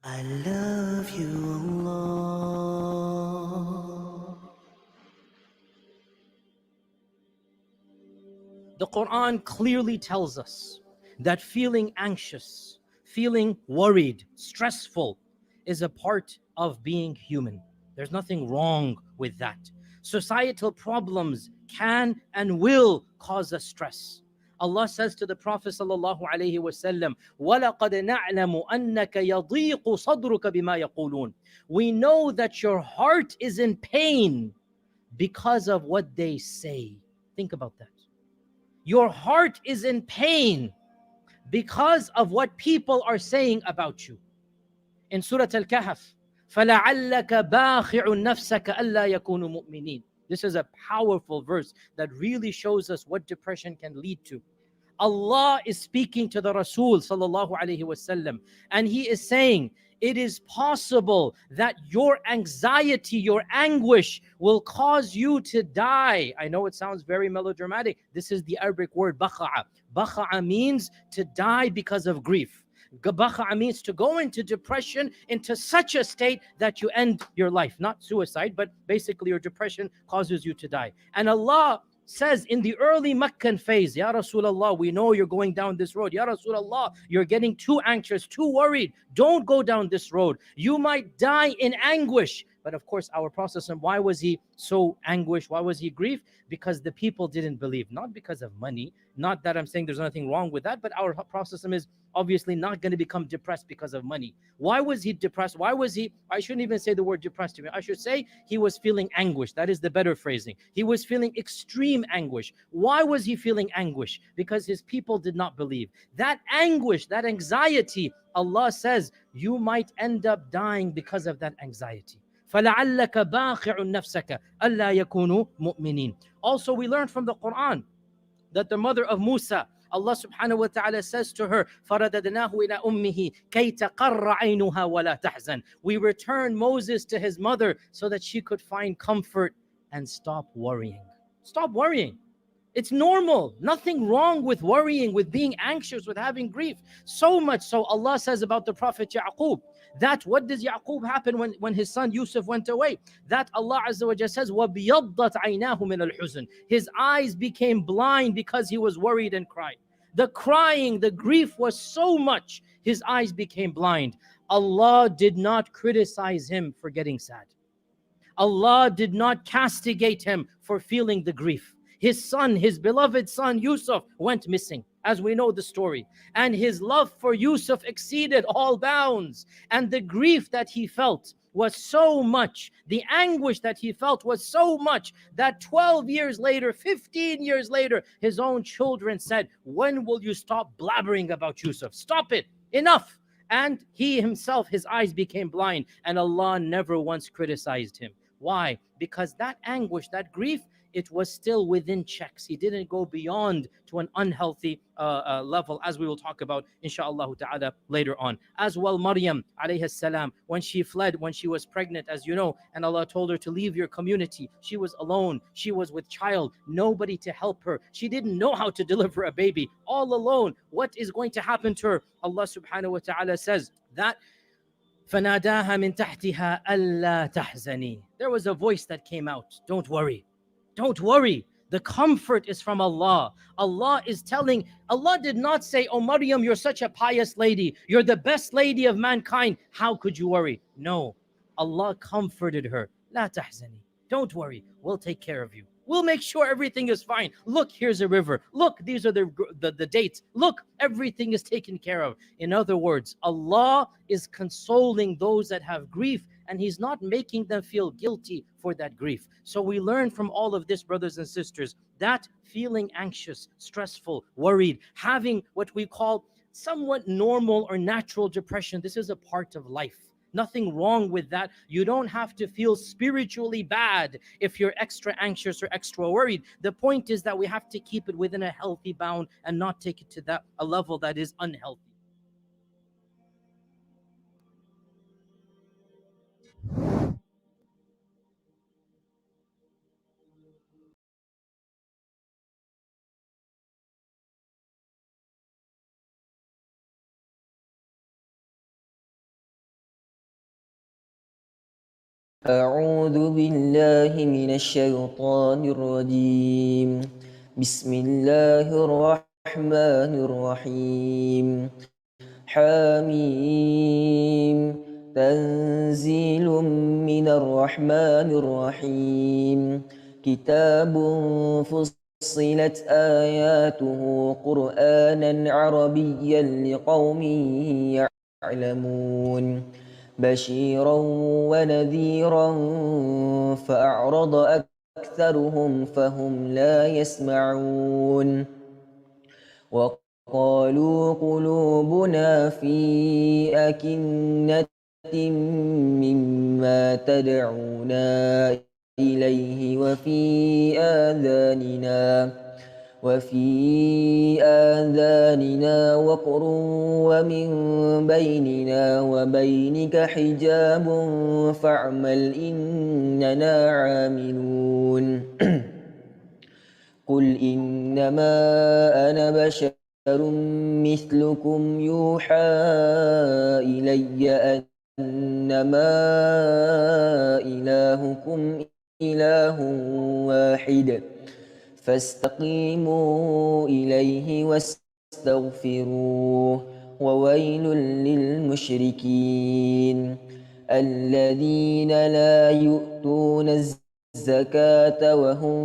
I love you, Allah. The Quran clearly tells us that feeling anxious, feeling worried, stressful is a part of being human. There's nothing wrong with that. Societal problems can and will cause us stress. Allah says to the Prophet sallallahu alaihi wasallam, وَلَقَدْ نَعْلَمُ أَنَّكَ يَضِيقُ صَدْرُكَ بِمَا يَقُولُونَ. We know that your heart is in pain because of what they say. Think about that. Your heart is in pain because of what people are saying about you. In Surah Al-Kahf, فَلَعَلَّكَ بَاخِعُ نَفْسَكَ أَلَّا يَكُونُوا مُؤْمِنِينَ. This is a powerful verse that really shows us what depression can lead to. Allah is speaking to the Rasul sallallahu alaihi wasallam, and he is saying, it is possible that your anxiety, your anguish will cause you to die. I know it sounds very melodramatic. This is the Arabic word baqa'a. Baqa'a means to die because of grief. Baqa'a means to go into depression, into such a state that you end your life. Not suicide, but basically your depression causes you to die. And Allah says in the early Meccan phase, Ya Rasulullah, we know you're going down this road. Ya Rasulullah, you're getting too anxious, too worried. Don't go down this road. You might die in anguish. But of course, our Prophet, why was he so anguished? Why was he grieved? Because the people didn't believe, not because of money. Not that I'm saying there's nothing wrong with that, but our Prophet is obviously not going to become depressed because of money. Why was he depressed? Why was he, I shouldn't even say the word depressed to me. I should say he was feeling anguish. That is the better phrasing. He was feeling extreme anguish. Why was he feeling anguish? Because his people did not believe. That anguish, that anxiety, Allah says, you might end up dying because of that anxiety. فَلَعَلَّكَ بَاخِعٌ نَفْسَكَ أَلَّا يَكُونُوا مُؤْمِنِينَ. Also, we learn from the Quran that the mother of Musa, Allah subhanahu wa ta'ala says to her, فَرَدَدْنَاهُ إِلَىٰ أُمِّهِ كَيْ تَقَرَّ عَيْنُهَا وَلَا تَحْزَنْ. We return Moses to his mother so that she could find comfort and stop worrying. Stop worrying. It's normal. Nothing wrong with worrying, with being anxious, with having grief. So much so, Allah says about the Prophet Yaqub, that what does Yaqub happen when his son Yusuf went away? That Allah Azza wa Jalla says, وَبِيَضَّتْ عَيْنَاهُ مِنَ الْحُزْنِ. His eyes became blind because he was worried and cried. The crying, the grief was so much, his eyes became blind. Allah did not criticize him for getting sad. Allah did not castigate him for feeling the grief. His son, his beloved son Yusuf, went missing, as we know the story. And his love for Yusuf exceeded all bounds. And the grief that he felt was so much, the anguish that he felt was so much, that 12 years later, 15 years later, his own children said, when will you stop blabbering about Yusuf? Stop it. Enough. And he himself, his eyes became blind, and Allah never once criticized him. Why? Because that anguish, that grief, it was still within checks. He didn't go beyond to an unhealthy level, as we will talk about, inshallah ta'ala, later on. As well, Maryam, alayhi salam, when she fled, when she was pregnant, as you know, and Allah told her to leave your community, she was alone. She was with child, nobody to help her. She didn't know how to deliver a baby, all alone. What is going to happen to her? Allah subhanahu wa ta'ala says that فَنَادَاهَا مِن تَحْتِهَا أَلَّا تَحْزَنِي. There was a voice that came out. Don't worry. Don't worry. The comfort is from Allah. Allah is telling, Allah did not say, oh Maryam, you're such a pious lady. You're the best lady of mankind. How could you worry? No. Allah comforted her. لا تحزني. Don't worry. We'll take care of you. We'll make sure everything is fine. Look, here's a river. Look, these are the dates. Look, everything is taken care of. In other words, Allah is consoling those that have grief, and He's not making them feel guilty for that grief. So we learn from all of this, brothers and sisters, that feeling anxious, stressful, worried, having what we call somewhat normal or natural depression, this is a part of life. Nothing wrong with that. You don't have to feel spiritually bad if you're extra anxious or extra worried. The point is that we have to keep it within a healthy bound and not take it to a level that is unhealthy. أعوذ بالله من الشيطان الرجيم. بسم الله الرحمن الرحيم. حميم. تنزيل من الرحمن الرحيم. كتاب فصلت آياته قرآنا عربيا لقوم يعلمون بشيرا ونذيرا فأعرض أكثرهم فهم لا يسمعون وقالوا قلوبنا في أكنة مما تدعونا إليه وفي آذاننا وقر ومن بيننا وبينك حجاب فاعمل إننا عاملون قل إنما أنا بشر مثلكم يوحى إلي أنما إلهكم إله واحد فاستقيموا إليه واستغفروه وويل للمشركين الذين لا يؤتون الزكاة وهم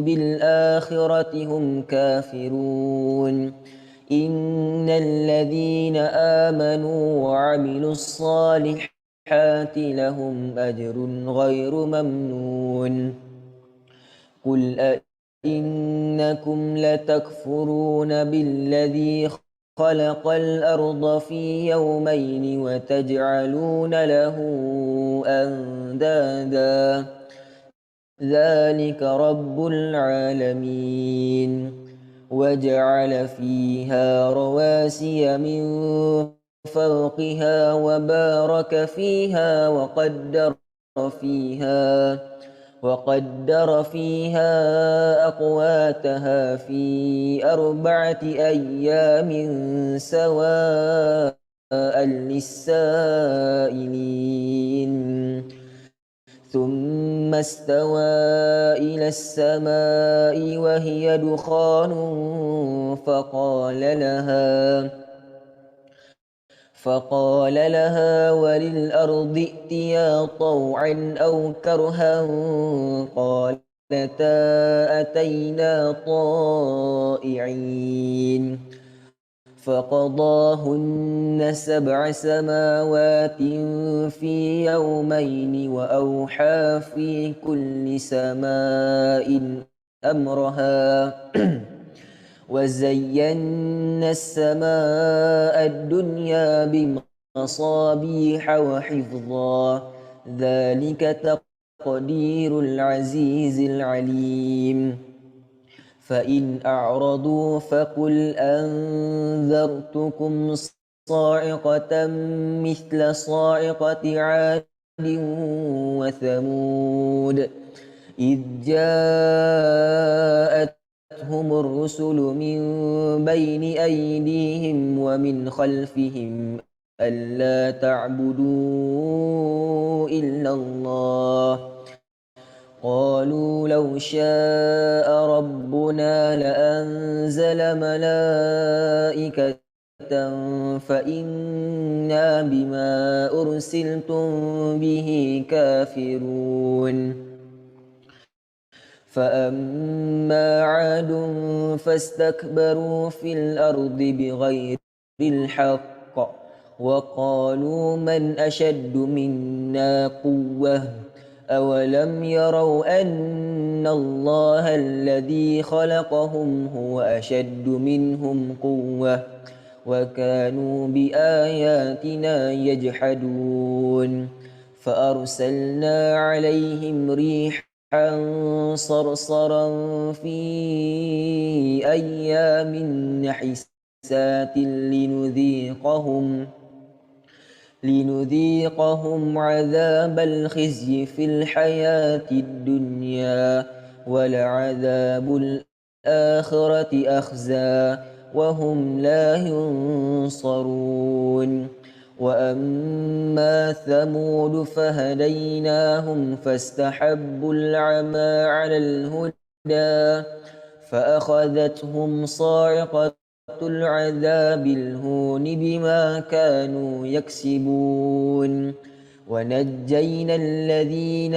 بالآخرة هم كافرون إن الذين آمنوا وعملوا الصالحات لهم أجر غير ممنون قل أئنكم لتكفرون بالذي خلق الأرض في يومين وتجعلون له أندادا ذلك رب العالمين وجعل فيها رواسي من فوقها وبارك فيها وقدر فيها أقواتها في 4 أيام سواء للسائلين ثم استوى إلى السماء وهي دخان فقال لها وللأرض ائتيا طوعا أو كرها قالتا أتينا طائعين فقضاهن 7 سماوات في يومين وأوحى في كل سماء أمرها وزينا السماء الدنيا بمصابيح وحفظا ذلك تقدير العزيز العليم فإن أعرضوا فقل أنذرتكم صاعقة مثل صاعقة عاد وثمود إذ جاءتهم الرسل من بين أيديهم ومن خلفهم ألا تعبدوا إلا الله قالوا لو شاء ربنا لأنزل ملائكة فإنا بما أرسلتم به كافرون فأما عاد فاستكبروا في الأرض بغير الحق وقالوا من أشد منا قوة أولم يروا أن الله الذي خلقهم هو أشد منهم قوة وكانوا بآياتنا يجحدون فأرسلنا عليهم ريحا صرصرا في أيام نحسات لنذيقهم عذاب الخزي في الحياة الدنيا ولعذاب الآخرة أخزى وهم لا ينصرون وأما ثمود فهديناهم فاستحبوا العمى على الهدى فأخذتهم صاعقة العذاب الهون بما كانوا يكسبون ونجينا الذين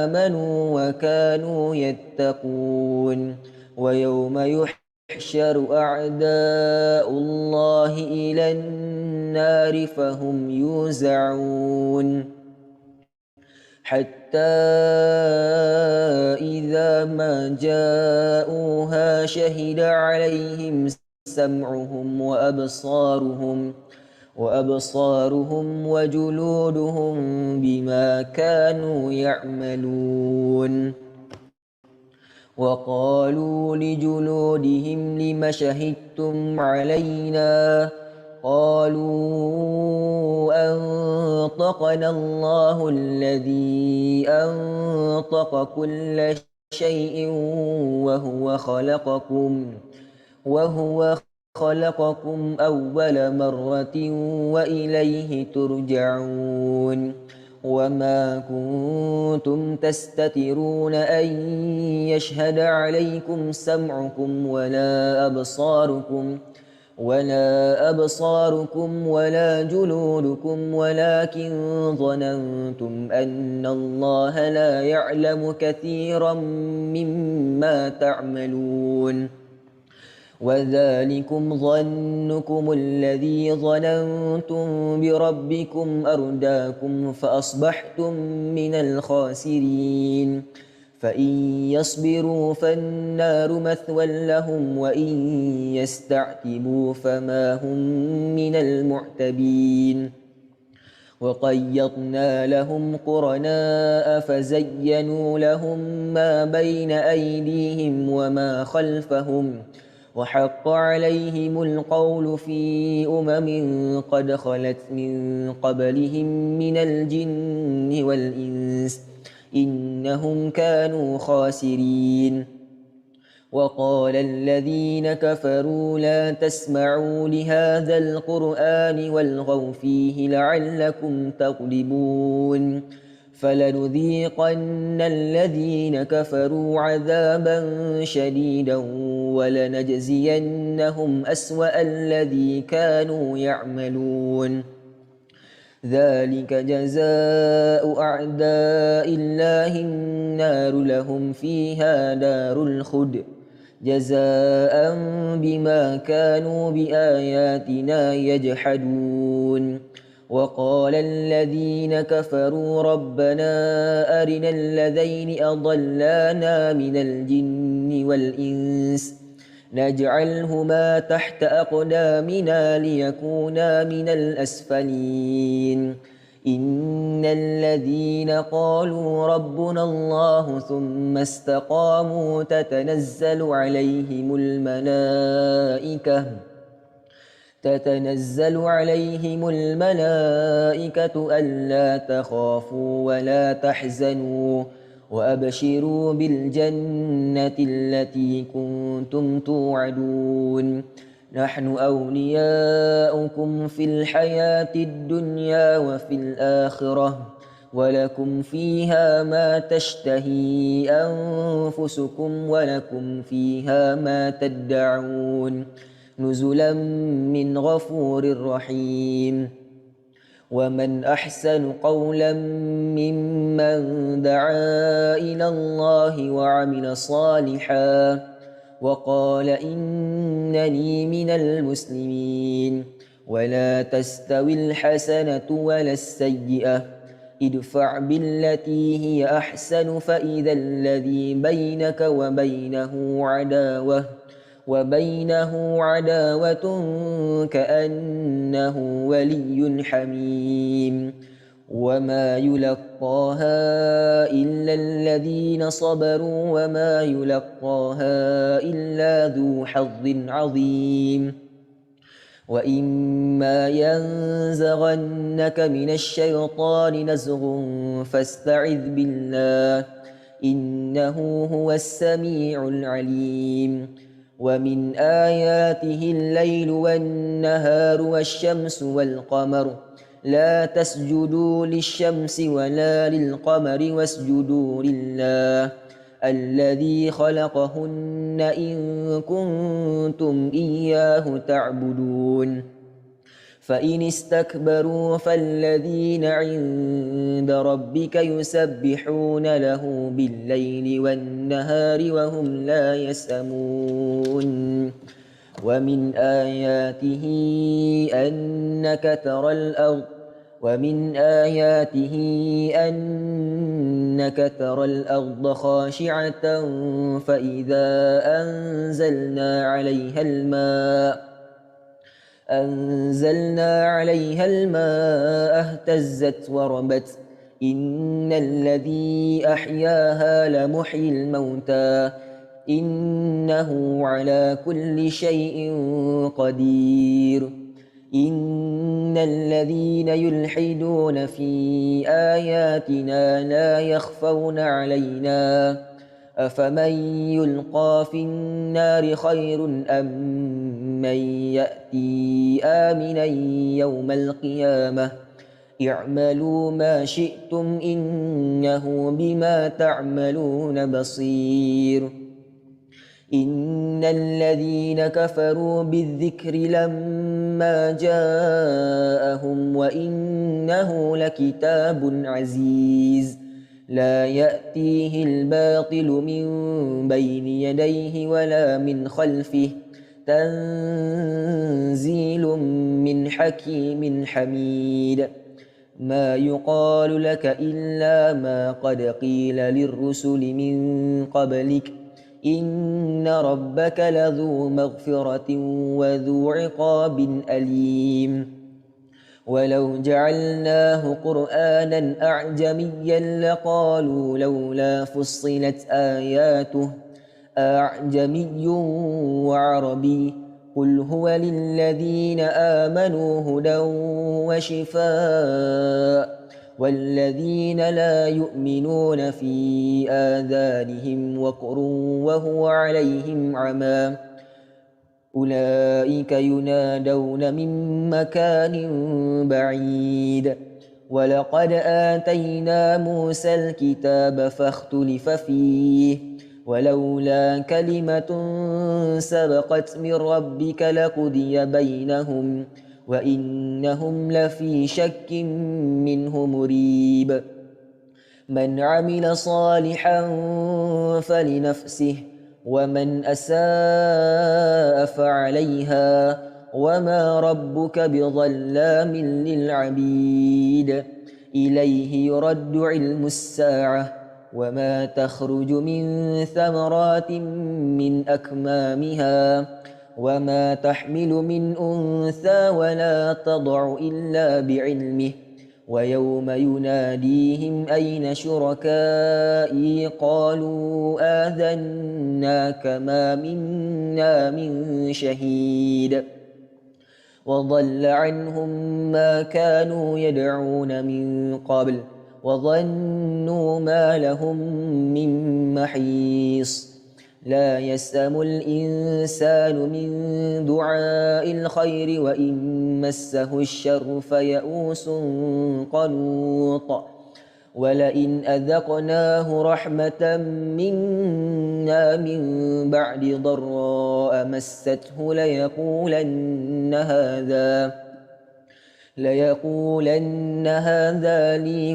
آمنوا وكانوا يتقون ويوم يحشر أعداء الله إلى النار فهم يوزعون حتى إذا ما جاءوها شهد عليهم سمعهم وأبصارهم وجلودهم بما كانوا يعملون وقالوا لجلودهم لم شهدتم علينا قالوا أنطقنا الله الذي أنطق كل شيء وهو خلقكم أول مرة وإليه ترجعون وما كنتم تستترون أن يشهد عليكم سمعكم ولا أبصاركم ولا جلودكم ولكن ظننتم أن الله لا يعلم كثيرا مما تعملون وذلكم ظنكم الذي ظننتم بربكم أرداكم فأصبحتم من الخاسرين فإن يصبروا فالنار مثوى لهم وإن يستعتبوا فما هم من المعتبين وقيضنا لهم قرناء فزينوا لهم ما بين أيديهم وما خلفهم وحق عليهم القول في قد خلت من قبلهم من الجن والإنس إنهم كانوا خاسرين وقال الذين كفروا لا تسمعوا لهذا القرآن والغوا فيه لعلكم تغلبون فلنذيقن الذين كفروا عذابا شديدا ولنجزينهم أسوأ الذي كانوا يعملون ذلك جزاء أعداء الله النار لهم فيها دار الخلد جزاء بما كانوا بآياتنا يجحدون وقال الذين كفروا ربنا أرنا الذين أضلانا من الجن والإنس نجعلهما تحت أقدامنا ليكونا من الأسفلين إن الذين قالوا ربنا الله ثم استقاموا تتنزل عليهم الملائكة ألا تخافوا ولا تحزنوا وأبشروا بالجنة التي كنتم توعدون نحن أولياؤكم في الحياة الدنيا وفي الآخرة ولكم فيها ما تشتهي أنفسكم ولكم فيها ما تدعون نزلا من غفور رحيم ومن أحسن قولا ممن دعا إلى الله وعمل صالحا وقال إنني من المسلمين ولا تستوي الحسنة ولا السيئة ادفع بالتي هي أحسن فإذا الذي بينك وبينه عداوة كأنه ولي حميم وما يلقاها إلا الذين صبروا وما يلقاها إلا ذو حظ عظيم وإما ينزغنك من الشيطان نزغ فاستعذ بالله إنه هو السميع العليم ومن آياته الليل والنهار والشمس والقمر لا تسجدوا للشمس ولا للقمر واسجدوا لله الذي خلقهن إن كنتم إياه تعبدون فإن استكبروا فالذين عند ربك يسبحون له بالليل والنهار وهم لا يسأمون ومن آياته أنك ترى الأرض خاشعة فإذا أنزلنا عليها الماء اهتزت وربت إن الذي أحياها لمحيي الموتى إنه على كل شيء قدير إن الذين يلحدون في آياتنا لا يخفون علينا أفمن يلقى في النار خير أم من يأتي آمنا يوم القيامة اعملوا ما شئتم إنه بما تعملون بصير إن الذين كفروا بالذكر لما جاءهم وإنه لكتاب عزيز لا يأتيه الباطل من بين يديه ولا من خلفه تنزيل من حكيم حميد ما يقال لك إلا ما قد قيل للرسل من قبلك إن ربك لذو مغفرة وذو عقاب أليم ولو جعلناه قرآنا أعجميا لقالوا لولا فصلت آياته أعجمي وعربي قل هو للذين آمنوا هدى وشفاء والذين لا يؤمنون في آذانهم وقر وهو عليهم عمى أولئك ينادون من مكان بعيد ولقد آتينا موسى الكتاب فاختلف فيه ولولا كلمة سبقت من ربك لقضي بينهم وإنهم لفي شك منه مريب من عمل صالحا فلنفسه ومن أساء فعليها وما ربك بظلام للعبيد إليه يرد علم الساعة وما تخرج من ثمرات من أكمامها وما تحمل من أنثى ولا تضع إلا بعلمه ويوم يناديهم أين شركائي قالوا آذناك ما منا من شهيد وضل عنهم ما كانوا يدعون من قبل وظنوا ما لهم من محيص لا يسأم الإنسان من دعاء الخير وإن مسه الشر فيئوس قنوط ولئن أذقناه رحمة منا من بعد ضراء مسته ليقولن هذا لي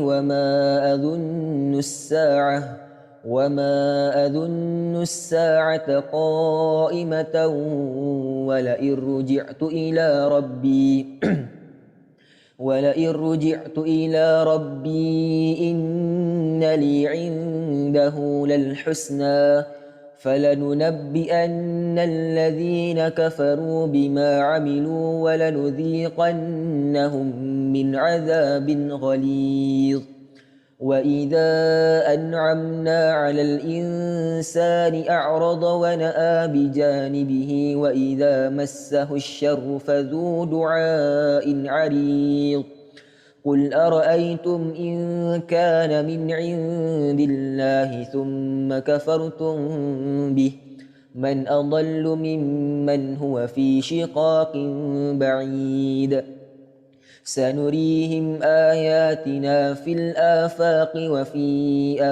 وما أظن الساعة قائمة ولئن رجعت إلى ربي إن لي عنده للحسنى فلننبئن الذين كفروا بما عملوا ولنذيقنهم من عذاب غليظ وإذا أنعمنا على الإنسان أعرض ونأى بجانبه وإذا مسه الشر فذو دعاء عريض قل أرأيتم إن كان من عند الله ثم كفرتم به من أضل ممن هو في شقاق بعيد سنريهم آياتنا في الآفاق وفي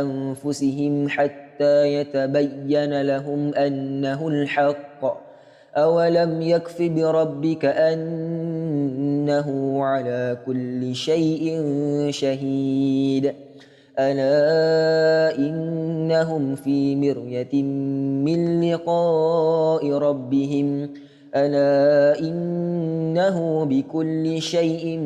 أنفسهم حتى يتبين لهم أنه الحق أولم يكف بربك أنه على كل شيء شهيد ألا إنهم في مرية من لقاء ربهم ألا إنه بكل شيء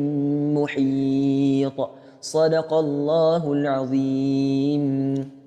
محيط صدق الله العظيم.